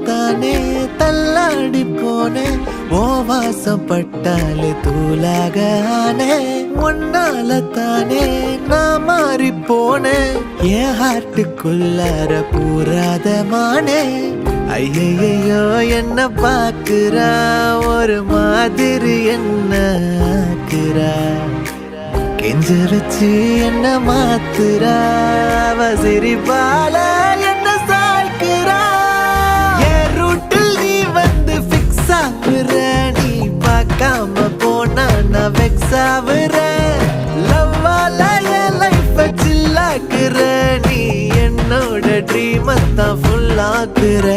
தானே தள்ளாடி போனேன் ஓ வாசம் பட்டாலே தூளாக ஆனே ஒன்னால தானே நான் மாறி போனேன் என் ஹார்ட்டுக்குள்ளார பூராத மானே ஐயையோ என்ன பாக்குறா ஒரு மாதிரி என்ன ஆக்குறா கெஞ்ச வச்சு என்ன மாத்துறா அவ சிரிப்பால என்ன சாய்க்கிறா என் ரூட்டில் நீ வந்து ஃபிக்ஸ் ஆகுற நீ பார்க்காம போனா நான் வெக்ஸ் ஆகுற லவ்வால என் லைஃப் சில்லாக்குற நீ என்னோட ட்ரீம் தான் ஃபுல் ஆக்குற